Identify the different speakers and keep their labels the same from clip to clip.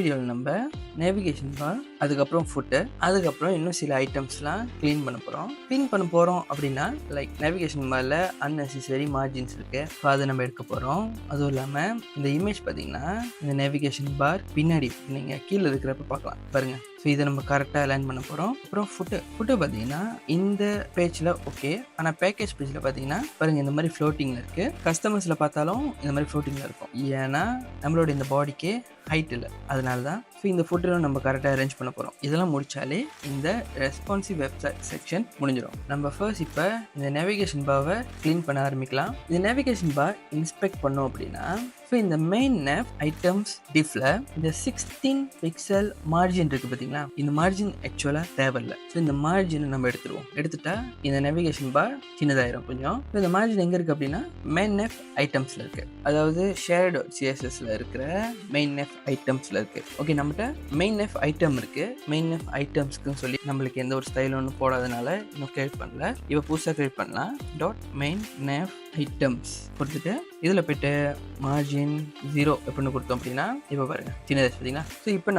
Speaker 1: வீடியோவில் நம்ம நேவிகேஷன் பார், அதுக்கப்புறம் ஃபுட்டர், அதுக்கப்புறம் இன்னும் சில ஐட்டம்ஸ்லாம் க்ளீன் பண்ண போகிறோம் அப்படின்னா லைக் நேவிகேஷன் பாரில் அன்னெசரி மார்ஜின்ஸ் இருக்குது. ஸோ அதை நம்ம எடுக்க போகிறோம். அதுவும் இல்லாமல் இந்த இமேஜ் பார்த்தீங்கன்னா இந்த நேவிகேஷன் பார் பின்னாடி நீங்கள் கீழே இருக்கிறப்ப பார்க்கலாம் பாருங்கள். ஸோ இதை நம்ம கரெக்டாக அலைன் பண்ண போகிறோம். அப்புறம் ஃபுட்டர் பார்த்தீங்கன்னா இந்த பேஜில் ஓகே, ஆனால் பேக்கேஜ் பேஜில் பார்த்தீங்கன்னா பாருங்கள் இந்த மாதிரி ஃப்ளோட்டிங்கில் இருக்குது. கஸ்டமர்ஸில் பார்த்தாலும் இந்த மாதிரி ஃப்ளோட்டிங்கில் இருக்கும். ஏன்னா நம்மளோட இந்த பாடிக்கே ஹைட் இல்லை, அதனால தான். ஸோ இந்த ஃபுட்டரும் நம்ம கரெக்டாக அரேஞ்ச் பண்ண போகிறோம். இதெல்லாம் முடித்தாலே இந்த ரெஸ்பான்சிவ் வெப்சைட் செக்ஷன் முடிஞ்சிடும். நம்ம ஃபர்ஸ்ட் இப்போ இந்த நேவிகேஷன் பாரை க்ளீன் பண்ண ஆரம்பிக்கலாம். இந்த நேவிகேஷன் பார் இன்ஸ்பெக்ட் பண்ணோம் அப்படின்னா ஸோ இந்த மெயின் நேவ் ஐட்டம்ஸ் டிஃப்ல இந்த 16 பிக்சல் மார்ஜின் இருக்குது பார்த்தீங்களா, இந்த மார்ஜின் ஆக்சுவலாக தேவையில்லை. ஸோ இந்த மார்ஜினை நம்ம எடுத்துட்டா இந்த நேவிகேஷன் பார் சின்னதாயிரும் கொஞ்சம். ஸோ இந்த மார்ஜின் எங்கே இருக்குது அப்படின்னா மெயின் நேவ் ஐட்டம்ஸில் இருக்குது, அதாவது ஷேர்டு CSSல இருக்கிற மெயின் நேவ் ஐட்டம்ஸில் இருக்குது. ஓகே, நம்மகிட்ட மெயின் நேவ் ஐட்டம் இருக்குது. மெயின் நேவ் ஐட்டம்ஸ்க்குன்னு சொல்லி நம்மளுக்கு எந்த ஒரு ஸ்டைல் ஒன்றும் போடாதனால இன்னும் கிரியேட் பண்ணல. இப்போ புதுசாக கிரியேட் பண்ணலாம். டாட் மெயின் நேவ் ஐட்டம்ஸ் கொடுத்துட்டு இதில் போய்ட்டு மார்ஜின் 0 எப்படின்னு கொடுத்தோம் அப்படின்னா இப்போ பாருங்கள் சின்னதாக பார்த்தீங்களா. ஸோ இப்போ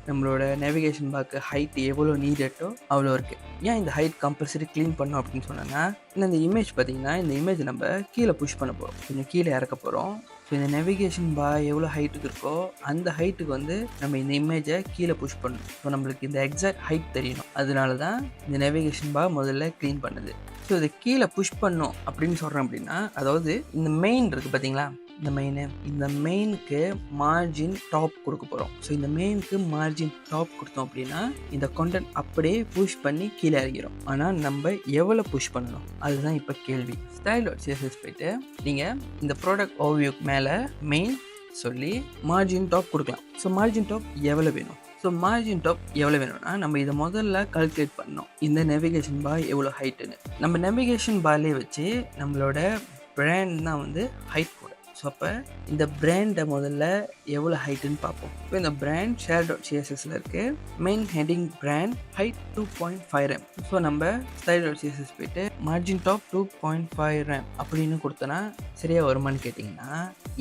Speaker 1: நம்மளோட நேவிகேஷன் பார்க்க ஹைட் எவ்வளோ நீடட்டோ அவ்வளோ இருக்குது. ஏன் இந்த ஹைட் கம்பல்சரி க்ளீன் பண்ணோம் அப்படின்னு சொன்னோன்னா இந்த இமேஜ் பார்த்தீங்கன்னா இந்த இமேஜ் நம்ம கீழே புஷ் பண்ண போகிறோம், கொஞ்சம் கீழே இறக்க போகிறோம். ஸோ இந்த நேவிகேஷன் பார் எவ்வளோ ஹைட்டுக்கு இருக்கோ அந்த ஹைட்டுக்கு வந்து நம்ம இந்த இமேஜை கீழே புஷ் பண்ணணும். ஸோ நம்மளுக்கு இந்த எக்ஸாக்ட் ஹைட் தெரியணும். அதனால தான் இந்த நேவிகேஷன் பார் முதல்ல க்ளீன் பண்ணுது. ஸோ இதை கீழே புஷ் பண்ணோம் அப்படின்னு சொல்கிறேன் அப்படின்னா, அதாவது இந்த மெயின் இருக்குது பார்த்தீங்களா, இந்த மெயினுக்கு மார்ஜின் டாப் கொடுக்க போகிறோம். ஸோ இந்த மெயினுக்கு மார்ஜின் டாப் கொடுத்தோம் அப்படின்னா இந்த கண்டென்ட் அப்படியே புஷ் பண்ணி கீழே இறங்கிடும். ஆனால் நம்ம எவ்வளோ புஷ் பண்ணணும் அதுதான் இப்போ கேள்வி. style.css போய்ட்டு நீங்கள் இந்த ப்ராடக்ட் ஓவியூக்கு மேலே மெயின் சொல்லி மார்ஜின் டாப் கொடுக்கலாம். ஸோ மார்ஜின் டாப் எவ்வளோ வேணும்? ஸோ மார்ஜின் டாப் எவ்வளோ வேணும்னா நம்ம இதை முதல்ல கால்குலேட் பண்ணோம், இந்த நேவிகேஷன் பார் எவ்வளோ ஹைட்டுன்னு. நம்ம நேவிகேஷன் பார்லேயே வச்சு நம்மளோட பிராண்ட் தான் வந்து ஹைட் கூட. ஸோ அப்போ இந்த பிராண்டை முதல்ல எவ்வளோ ஹைட்டுன்னு பார்ப்போம். இப்போ இந்த பிராண்ட் share.cssல இருக்குது. Main heading brand height 2.5 rem. So நம்ம style.css போய்ட்டு மார்ஜின் டாப் 2.5 rem அப்படின்னு கொடுத்தோன்னா சரியாக வருமானு கேட்டிங்கன்னா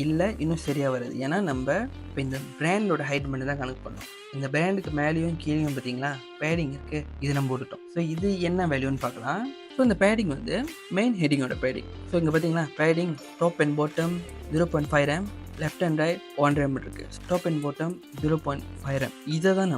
Speaker 1: இல்லை, இன்னும் சரியாக வருது. ஏன்னா நம்ம இப்போ இந்த பிராண்டோட ஹைட் மட்டும் தான் கணக்கு பண்ணோம். இந்த பிராண்டுக்கு மேலேயும் கீழேயும் பார்த்தீங்களா பேடிங் இருக்குது, இது நம்ம விட்டுட்டோம். ஸோ இது என்ன வேல்யூன்னு பார்க்கலாம். ஸோ இந்த பேடிங் வந்து மெயின் ஹெட்டிங்கோட பேடிங். ஸோ இங்கே பார்த்தீங்கன்னா padding top and bottom 0.5 rem, left and right 1 rem இருக்குது. Top and bottom 0.5 rem. இதை தான்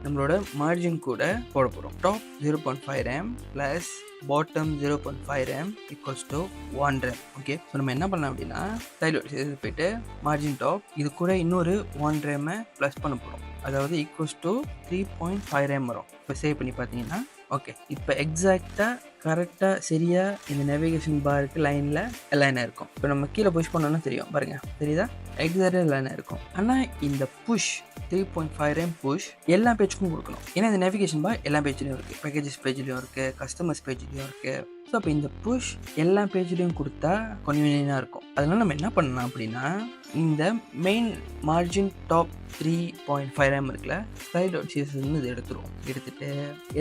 Speaker 1: நம்மளோட மார்ஜின் கூட போட போகிறோம். Top 0.5 rem plus bottom 0.5 rem equals to 1 rem. Okay, so நம்ம என்ன பண்ணலாம் அப்படின்னா style.css போய்ட்டு மார்ஜின் டாப் இது கூட இன்னொரு 1 rem ப்ளஸ் பண்ண போகிறோம், அதாவது ஈக்குவல்ஸ் டு 3.5 rem வரும். இப்போ சேவ் பண்ணி பார்த்தீங்கன்னா ஓகே, இப்போ எக்ஸாக்டாக கரெக்டாக சரியாக இந்த நேவிகேஷன் பாருக்கு லைனில் லைனாக இருக்கும். இப்போ நம்ம கீழே புஷ் பண்ணோன்னா தெரியும் பாருங்கள், தெரியுதா, எக்ஸாக்டாக லைனாக இருக்கும். ஆனால் இந்த புஷ் 3.5 rem புஷ் எல்லா பேஜுக்கும் கொடுக்கணும். ஏன்னா இந்த நேவிகேஷன் பார் எல்லா பேஜ்லேயும் இருக்குது, பேக்கேஜஸ் பேஜ்லேயும் இருக்குது, கஸ்டமர்ஸ் பேஜ்லேயும் இருக்குது. ஸோ அப்போ இந்த புஷ் எல்லா பேஜ்லேயும் கொடுத்தா கன்வீனியனாக இருக்கும். அதனால் நம்ம என்ன பண்ணலாம் அப்படின்னா இந்த மெயின் மார்ஜின் டாப் 3.5 rem இருக்குல்ல, style.css இது எடுத்துட்டு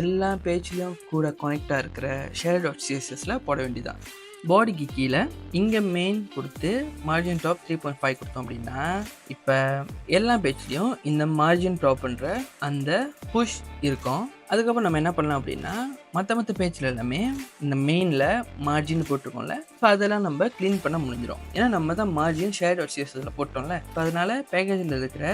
Speaker 1: எல்லா பேஜ்லேயும் கூட கனெக்டாக இருக்கிற share.cssல போட வேண்டியதான். பாடிக்கு கீழே இங்கே மெயின் கொடுத்து மார்ஜின் டாப் 3.5 கொடுத்தோம் அப்படின்னா இப்போ எல்லா பேஜ்லேயும் இந்த மார்ஜின் டாப் பண்ணுற அந்த புஷ் இருக்கும். அதுக்கப்புறம் நம்ம என்ன பண்ணலாம் அப்படின்னா மற்ற பேஜில் எல்லாமே இந்த மெயினில் மார்ஜின் போட்டிருக்கோம்ல, ஸோ அதெல்லாம் நம்ம க்ளீன் பண்ண முடிஞ்சிடும். ஏன்னா நம்ம தான் மார்ஜின் share.cssல போட்டோம்ல. ஸோ அதனால் பேக்கேஜில் இருக்கிற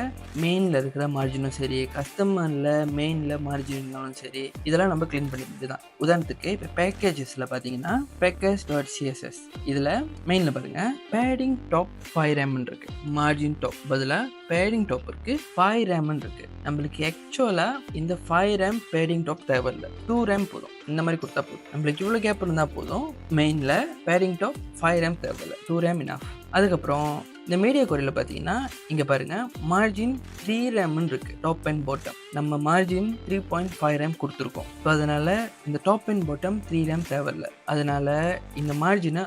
Speaker 1: மெயினில் இருக்கிற மார்ஜினும் சரி, கஸ்டமரில் மெயினில் மார்ஜின் இருந்தாலும் சரி, இதெல்லாம் நம்ம க்ளீன் பண்ணி முடிஞ்சுதான். உதாரணத்துக்கு இப்போ பேக்கேஜஸில் பார்த்தீங்கன்னா package.css இதில் மெயினில் பாருங்கள் பேடிங் டாப் 5 rem இருக்குது, மார்ஜின் டாப் பதிலாக பேடிங் டாப் இருக்குது 5 rem இருக்குது. நம்மளுக்கு ஆக்சுவலாக இந்த 5 rem பேடிங் டாப் தேவையில்லை, 2 rem போதும். இந்த மாதிரி கொடுத்தா போதும். நம்மளுக்கு இவ்வளோ கேப் இருந்தால் போதும். மெயினில் பேடிங் டாப் 5 rem தேவையில்லை, 2 rem இனஃப். அதுக்கப்புறம் இந்த மீடியா கோரியில் பார்த்தீங்கன்னா இங்கே பாருங்கள் மார்ஜின் 3 rem இருக்குது, டாப் அண்ட் பாட்டம். நம்ம மார்ஜின் 3.5 rem கொடுத்துருக்கோம். ஸோ அதனால் இந்த டாப் அண்ட் பாட்டம் 3 rem தேவையில்லை. அதனால் இந்த மார்ஜினை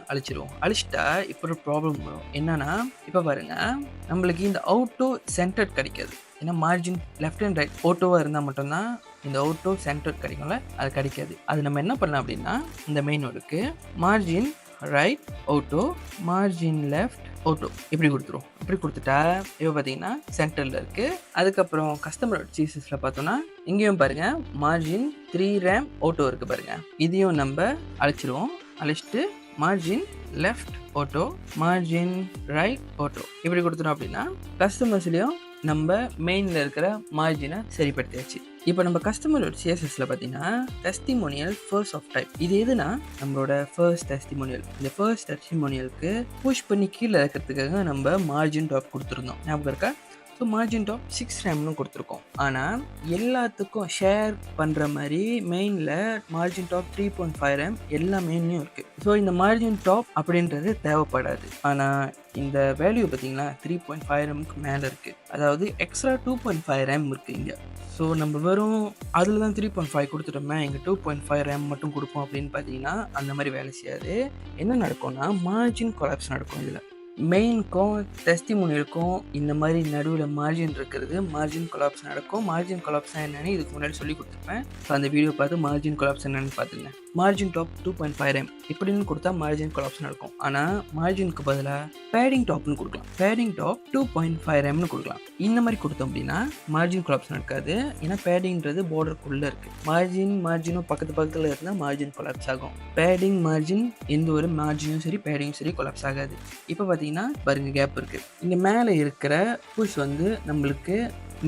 Speaker 1: அழிச்சிட்டா இப்போ ஒரு ப்ராப்ளம் வரும். என்னன்னா இப்போ பாருங்கள் நம்மளுக்கு இந்த அவுட்டோ சென்டர் கிடைக்காது. ஏன்னா மார்ஜின் லெஃப்ட் அண்ட் ரைட் ஓட்டோவாக இருந்தால் மட்டும்தான் இந்த அவுட்டோ சென்டர் கிடைக்கும்ல, அது கிடைக்காது. அது நம்ம என்ன பண்ணலாம் அப்படின்னா இந்த மெயினோடுக்கு margin right auto, margin left auto இப்படி கொடுத்துருவோம். இப்படி கொடுத்துட்டா இப்போ பார்த்தீங்கன்னா சென்டரில் இருக்குது. அதுக்கப்புறம் கஸ்டமரோட CSSல பார்த்தோன்னா இங்கேயும் பாருங்கள் மார்ஜின் 3 ரேம் ஆட்டோ இருக்குது பாருங்கள். இதையும் நம்ம அழைச்சிடுவோம். அழைச்சிட்டு margin left auto, margin right auto இப்படி கொடுத்துட்டோம் அப்படின்னா கஸ்டமர்ஸ்லேயும் நம்ம மெயினில் இருக்கிற மார்ஜினை சரிப்படுத்தியாச்சு. இப்போ நம்ம கஸ்டமரோட CSSல பார்த்தீங்கன்னா டெஸ்டிமோனியல் ஃபர்ஸ்ட் ஆஃப் டைப். இது எதுனா நம்மளோட ஃபர்ஸ்ட் டெஸ்டிமோனியல். இந்த ஃபர்ஸ்ட் டெஸ்டிமோனியலுக்கு புஷ் பண்ணி கீழே இருக்கிறதுக்காக நம்ம மார்ஜின் டாப் கொடுத்துருந்தோம். ஞாபகம் இருக்கா? ஸோ மார்ஜின் டாப் 6 ரேம்னு கொடுத்துருக்கோம். ஆனால் எல்லாத்துக்கும் ஷேர் பண்ணுற மாதிரி மெயினில் மார்ஜின் டாப் 3.5 ரேம் எல்லா மெயின்லையும் இருக்குது. ஸோ இந்த மார்ஜின் டாப் அப்படின்றது தேவைப்படாது. ஆனால் இந்த வேல்யூ பார்த்தீங்கன்னா 3.5 ரேமுக்கு மேலே இருக்குது. அதாவது எக்ஸ்ட்ரா 2.5 ரேம் இருக்குது இங்கே. ஸோ நம்ம வெறும் அதில் தான் 3.5 கொடுத்துட்டோமே, இங்கே 2.5 ரேம் மட்டும் கொடுப்போம் அப்படின்னு பார்த்தீங்கன்னா அந்த மாதிரி வேலை செய்யாது. என்ன நடக்கும்னா மார்ஜின் கொலாப்ஸ் நடக்கும். இதில் மெயினுக்கும் டெஸ்டிமோனியலுக்கும் இந்த மாதிரி நடுவில் மார்ஜின் இருக்கிறது மார்ஜின் கொலாப்ஸ் நடக்கும். மார்ஜின் கொலாப்ஸ் என்னன்னு இதுக்கு முன்னாடி சொல்லி கொடுத்துருப்பேன். ஸோ அந்த வீடியோ பார்த்து மார்ஜின் கொலாப்ஸ் என்னன்னு பார்த்துங்க. மார்ஜின் டாப் 2.5 ரேம் இப்படின்னு கொடுத்தா மார்ஜின் கொலாப்ஸ் நடக்கும். ஆனால் மார்ஜினுக்கு பதிலாக பேடிங் டாப்னு கொடுக்கலாம். பேடிங் டாப் 2.5 ரேம்னு கொடுக்கலாம். இந்த மாதிரி கொடுத்தோம் அப்படின்னா மார்ஜின் கொலாப்ஸ் நடக்காது. ஏன்னா பேடிங்கிறது பார்டருக்குள்ளே இருக்குது. மார்ஜினும் பக்கத்தில் இருந்தால் மார்ஜின் கொலாப்ஸ் ஆகும். பேடிங் மார்ஜின் எந்த ஒரு மார்ஜினும் சரி பேடிங்கும் சரி கொலாப்ஸ் ஆகாது. இப்போ பார்த்தீங்கன்னா பாருங்க கேப் இருக்குது. இங்கே மேலே இருக்கிற புஷ் வந்து நம்மளுக்கு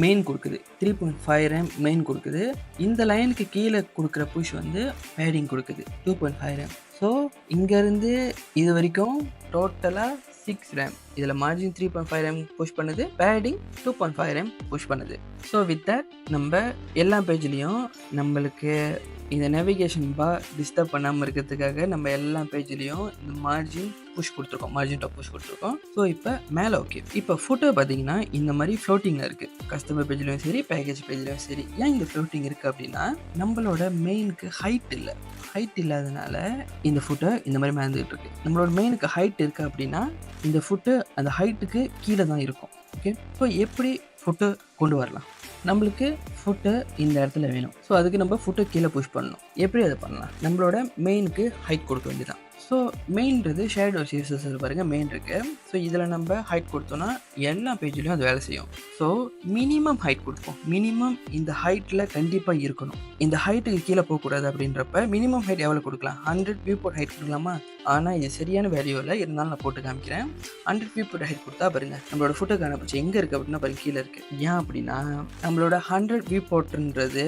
Speaker 1: மெயின் கொடுக்குது. 3.5 ரேம் மெயின் கொடுக்குது. இந்த லைனுக்கு கீழே கொடுக்குற புஷ் வந்து பேடிங் கொடுக்குது 2.5 ரேம். ஸோ இங்கேருந்து இது வரைக்கும் டோட்டலாக 6 ரேம். இதில் மார்ஜின் 3.5 ரேம் புஷ் பண்ணுது, பேடிங் 2.5 ரேம் புஷ் பண்ணுது. ஸோ வித் தட் நம்ம எல்லா பேஜ்லேயும் நம்மளுக்கு இந்த நேவிகேஷன் பார் டிஸ்டர்ப் பண்ணாமல் இருக்கிறதுக்காக நம்ம எல்லா பேஜ்லேயும் இந்த மார்ஜின் புஷ் கொடுத்துருக்கோம், மார்ஜின் டாப் புஷ் கொடுத்துருக்கோம். ஸோ இப்போ மேலே ஓகே. இப்போ ஃபுட்டோ பார்த்தீங்கன்னா இந்த மாதிரி ஃப்ளோட்டிங்கில் இருக்குது. கஸ்டமர் பேஜ்லையும் சரி பேக்கேஜ் பேஜ்லையும் சரி. ஏன் இந்த ஃப்ளோட்டிங் இருக்குது அப்படின்னா நம்மளோட மெயினுக்கு ஹைட் இல்லை. ஹைட் இல்லாதனால இந்த ஃபுட்டை இந்த மாதிரி மேந்துக்கிட்டு இருக்கு. நம்மளோட மெயினுக்கு ஹைட் இருக்குது அப்படின்னா இந்த ஃபுட்டு அந்த ஹைட்டுக்கு கீழே தான் இருக்கும். ஓகே, ஸோ எப்படி ஃபுட்டை கொண்டு வரலாம்? நம்மளுக்கு ஃபுட்டு இந்த இடத்துல வேணும். ஸோ அதுக்கு நம்ம ஃபுட்டை கீழே புஷ் பண்ணணும். எப்படி அதை பண்ணலாம்? நம்மளோட மெயினுக்கு ஹைட் கொடுக்க வேண்டியதான். ஸோ மெயின்றது ஷேடோ CSS பாருங்கள் மெயின் இருக்குது. ஸோ இதில் நம்ம ஹைட் கொடுத்தோன்னா எல்லா பேஜ்லேயும் அது வேலை செய்யும். ஸோ மினிமம் ஹைட் கொடுப்போம். மினிமம் இந்த ஹைட்டில் கண்டிப்பாக இருக்கணும். இந்த ஹைட்டுக்கு கீழே போகக்கூடாது. அப்படின்றப்ப மினிமம் ஹைட் எவ்வளோ கொடுக்கலாம்? 100 வியூ போர்ட் ஹைட் கொடுக்கலாமா? ஆனால் இது சரியான வேல்யூ இல்லை, இருந்தாலும் நான் போட்டு காமிக்கிறேன். 100 வியூ போர்ட் ஹைட் கொடுத்தா பாருங்கள் நம்மளோட ஃபுட்டை காணப்போச்சு எங்கே இருக்குது அப்படின்னா பாருங்கள் கீழே இருக்குது. ஏன் அப்படின்னா நம்மளோட 100 வியூ போர்ட்டுன்றது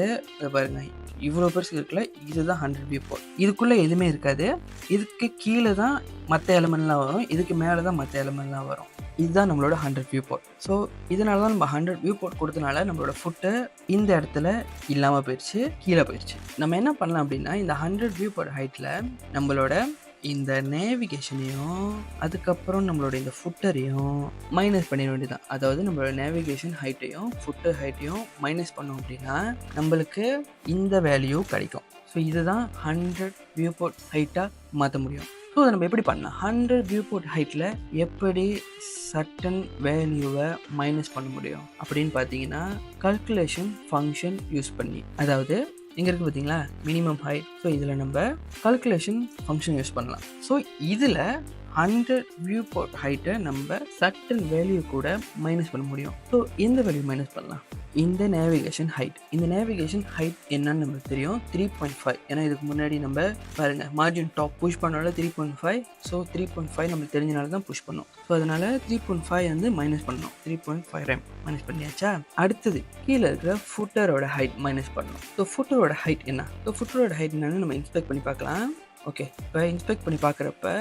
Speaker 1: பாருங்கள் இவ்வளோ பெருசு இருக்குல்ல, இதுதான் 100 வியூ போர்ட். இதுக்குள்ளே எதுவுமே இருக்காது. இதுக்கு கீழே தான் மற்ற எலமெண்ட்லாம் வரும், இதுக்கு மேலே தான் மற்ற எலமெண்ட்லாம் வரும். இதுதான் நம்மளோட 100 வியூ போர்ட். ஸோ இதனால தான் நம்ம 100 வியூ போர்ட் கொடுத்தனால நம்மளோட ஃபுட்டு இந்த இடத்துல இல்லாமல் போயிடுச்சு, கீழே போயிடுச்சு. நம்ம என்ன பண்ணலாம் அப்படின்னா இந்த 100 வியூ போர்ட் ஹைட்டில் நம்மளோட இந்த நேவிகேஷனையும் அதுக்கப்புறம் நம்மளோட இந்த ஃபுட்டரையும் மைனஸ் பண்ணிட வேண்டியதான். அதாவது நம்மளோட நேவிகேஷன் ஹைட்டையும் ஃபுட்டர் ஹைட்டையும் மைனஸ் பண்ணோம் அப்படின்னா நம்மளுக்கு இந்த வேல்யூ கிடைக்கும். ஸோ இதுதான் 100 வியூ போர்ட் ஹைட்டாக மாற்ற முடியும். ஸோ அதை நம்ம எப்படி பண்ணலாம்? 100 வியூ போர்ட் ஹைட்டில் எப்படி சர்டன் வேல்யூவை மைனஸ் பண்ண முடியும் அப்படின்னு பார்த்தீங்கன்னா கல்குலேஷன் ஃபங்க்ஷன் யூஸ் பண்ணி. அதாவது இங்கே இருக்குது பார்த்தீங்களா மினிமம் ஹைட். ஸோ இதில் நம்ம கல்குலேஷன் ஃபங்க்ஷன் யூஸ் பண்ணலாம். ஸோ இதில் 100 வியூ போர்ட் ஹைட்டை நம்ம சர்டன் வேல்யூ கூட மைனஸ் பண்ண முடியும். ஸோ எந்த வேல்யூ மைனஸ் பண்ணலாம்? இந்த நேவிகேஷன் ஹைட். இந்த நேவிகேஷன் ஹைட் என்னன்னு நமக்கு தெரியும் 3.5. ஏன்னா இதுக்கு முன்னாடி நம்ம பாருங்கள் மார்ஜின் டாப் புஷ் பண்ணால 3.5. ஸோ 3.5 நம்மளுக்கு தெரிஞ்சனால தான் புஷ் பண்ணோம். ஸோ அதனால் 3.5 வந்து மைனஸ் பண்ணணும். 3.5 ரேம் மைனஸ் பண்ணியாச்சா? அடுத்தது கீழே இருக்கிற ஃபுட்டரோட ஹைட் மைனஸ் பண்ணணும். ஸோ ஃபுட்டரோட ஹைட் என்ன? ஸோ ஃபுட்டரோட ஹைட் என்னன்னு நம்ம இன்ஸ்பெக்ட் பண்ணி பார்க்கலாம். ஓகே, இப்போ இன்ஸ்பெக்ட் பண்ணி பார்க்குறப்ப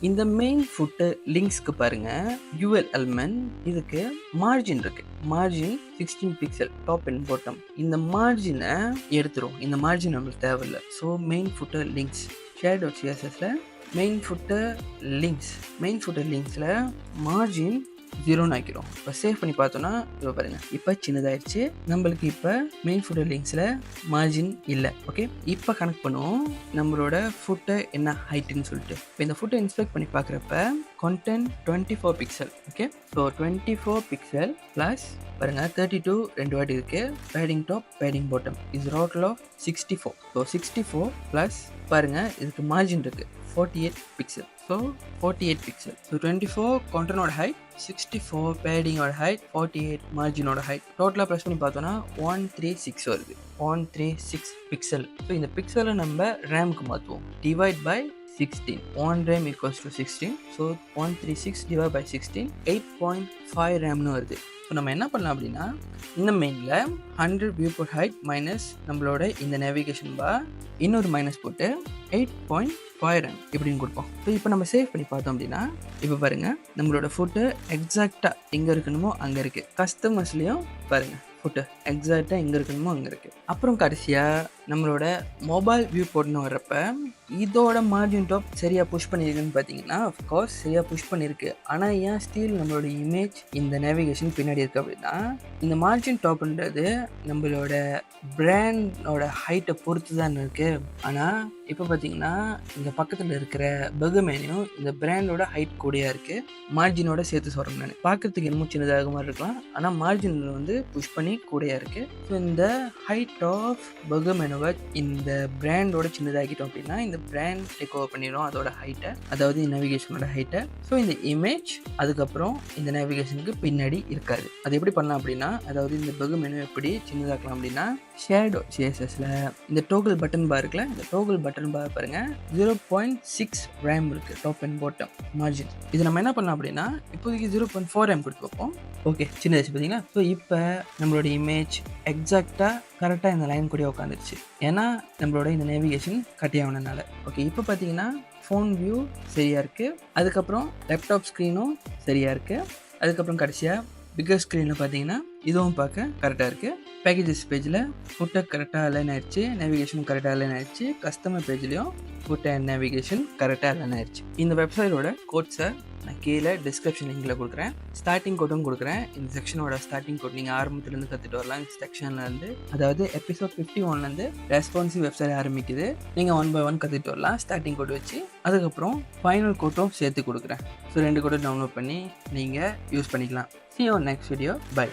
Speaker 1: இந்த மெயின் ஃபுட்டு லிங்க்ஸ்க்கு பாருங்கள் UL எலிமெண்ட் இதுக்கு மார்ஜின் இருக்குது. Margin 16 pixel top and bottom. இந்த மார்ஜினை எடுத்துரும். இந்த மார்ஜின் நம்மளுக்கு தேவையில்லை. So main footer links shadow CSSல மெயின் ஃபுட்டர் லிங்க்ஸில் மார்ஜின் 0ன்னு ஆக்கிடும். இப்போ சேவ் பண்ணி பார்த்தோன்னா இப்போ பாருங்கள் இப்போ சின்னதாகிடுச்சு. நம்மளுக்கு இப்போ மெயின் ஃபுட்டர் லிங்க்ஸில் மார்ஜின் இல்லை. ஓகே, இப்போ கனெக்ட் பண்ணுவோம் நம்மளோட ஃபுட்டை என்ன ஹைட்டுன்னு சொல்லிட்டு. இப்போ இந்த ஃபுட்டை இன்ஸ்பெக்ட் பண்ணி பார்க்குறப்ப content 24 pixel. Okay, so 24 pixel plus பாருங்கள் 32 ரெண்டு வாட்டி இருக்குது. Padding top padding bottom is total of 64. So 64 plus பாருங்கள் இதுக்கு மார்ஜின் இருக்குது 48 pixel. So 48 pixel. So 24 content height, 64 padding height, 48 margin height. Total press பண்ணி பார்த்தோம்னா 136 வருது. 136 pixel. So இந்த பிக்சலை நம்ம ரேமுக்கு மாற்றுவோம். Divide by 16. 1 RAM equals to 16. So 136 divided by 16, 8.5 ரேம்னு வருது. ஸோ நம்ம என்ன பண்ணலாம் அப்படின்னா, இந்த மெயினில் 100 வியூபோர்ட் ஹைட் மைனஸ் நம்மளோட இந்த நேவிகேஷன் பார் இன்னொரு மைனஸ் போட்டு 8.5 ரேம் இப்படின்னு கொடுப்போம். ஸோ இப்போ நம்ம சேவ் பண்ணி பார்த்தோம் அப்படின்னா, இப்போ பாருங்கள் நம்மளோட ஃபுட்டு எக்ஸாக்டாக எங்கே இருக்கணுமோ அங்கே இருக்குது. கஸ்டமர்ஸ்லேயும் பாருங்கள் ஃபுட்டு எக்ஸாக்டாக எங்கே இருக்கணுமோ அங்கே இருக்குது. அப்புறம் கடைசியாக நம்மளோட மொபைல் வியூ போட்டுன்னு வர்றப்ப இதோட மார்ஜின் டாப் சரியாக புஷ் பண்ணியிருக்குன்னு பார்த்தீங்கன்னா, அஃப்கோர்ஸ் சரியாக புஷ் பண்ணியிருக்கு. ஆனால் ஏன் ஸ்டில் நம்மளோட இமேஜ் இந்த நேவிகேஷன் பின்னாடி இருக்குது அப்படின்னா, இந்த மார்ஜின் டாப்ன்றது நம்மளோட பிராண்டோட ஹைட்டை பொறுத்து தான் இருக்குது. ஆனால் இப்போ பார்த்தீங்கன்னா இங்கே பக்கத்தில் இருக்கிற பர்கர்மேனையும் இந்த பிராண்டோட ஹைட் கூடயாக இருக்குது. மார்ஜினோட சேர்த்து சொல்கிறேன் நான். பார்க்குறதுக்கு என்னமோ சின்னதாக மாதிரி இருக்கலாம், ஆனால் மார்ஜின் வந்து புஷ் பண்ணி கூடயாக இருக்குது. ஸோ இந்த ஹைட் ஆஃப் பர்கர்மேனோவை இந்த பிராண்டோட சின்னதாகிட்டோம் அப்படின்னா இந்த பிராண்ட் டேக் ஓவர் பண்ணிடும் அதோட ஹைட்டை, அதாவது நேவிகேஷனோட ஹைட்டை. ஸோ இந்த இமேஜ் அதுக்கப்புறம் இந்த நேவிகேஷனுக்கு பின்னாடி இருக்காது. அது எப்படி பண்ணலாம் அப்படின்னா, அதாவது இந்த பர்கர்மேனு எப்படி சின்னதாக்கலாம் அப்படின்னா, ஷேடோ CSSல இந்த டோகல் பட்டன் பார் இருக்குல்ல, இந்த டோகல் பட்டன் பார் பாருங்கள் 0.6 ரேம் இருக்குது டாப் அண்ட் பாட்டம் மார்ஜின். இது நம்ம என்ன பண்ணலாம் அப்படின்னா, இப்போதைக்கு 0.4 ரேம் கொடுத்து வைப்போம். ஓகே, சின்னதாச்சு பார்த்தீங்களா. ஸோ இப்போ நம்மளோட இமேஜ் எக்ஸாக்டாக கரெக்டாக இந்த லைன் கூட உட்காந்துருச்சு, ஏன்னா நம்மளோட இந்த நேவிகேஷன் கட்டியாகனனால. ஓகே, இப்போ பார்த்தீங்கன்னா ஃபோன் வியூ சரியாக இருக்குது, அதுக்கப்புறம் லேப்டாப் ஸ்க்ரீனும் சரியாக இருக்குது, அதுக்கப்புறம் கடைசியாக பிக்கர் ஸ்க்ரீனில் பார்த்தீங்கன்னா இதுவும் பார்க்க கரெக்டாக இருக்குது. பேக்கேஜஸ் பேஜில் ஃபுட்டர் கரெக்டாக அலைன் ஆயிடுச்சு, நேவிகேஷனும் கரெக்டாக அலைன் ஆயிடுச்சு, கஸ்டமர் பேஜ்லேயும் ஃபுட் அண்ட் நேவிகேஷன் கரெக்டாக அலைன் ஆயிடுச்சு. இந்த வெப்சைட்டோட கோட்ஸை நான் கீழே டிஸ்கிரிப்ஷன் லிங்கில் கொடுக்குறேன், ஸ்டார்டிங் கோட்டும் கொடுக்குறேன். இந்த செக்ஷனோட ஸ்டார்டிங் கோட் நீங்கள் ஆரம்பத்துலேருந்து கற்றுட்டு வரலாம். இந்த செக்ஷன்லேருந்து, அதாவது எபிசோட் 51லேருந்து ரெஸ்பான்சிவ் வெப்சைட் ஆரம்பிக்குது. நீங்கள் 1 by 1 கற்றுட்டு வரலாம் ஸ்டார்டிங் கோட் வச்சு. அதுக்கப்புறம் ஃபைனல் கோட்டும் சேர்த்து கொடுக்குறேன். ஸோ 2 கோட்டும் டவுன்லோட் பண்ணி நீங்கள் யூஸ் பண்ணிக்கலாம். See you on next video. Bye.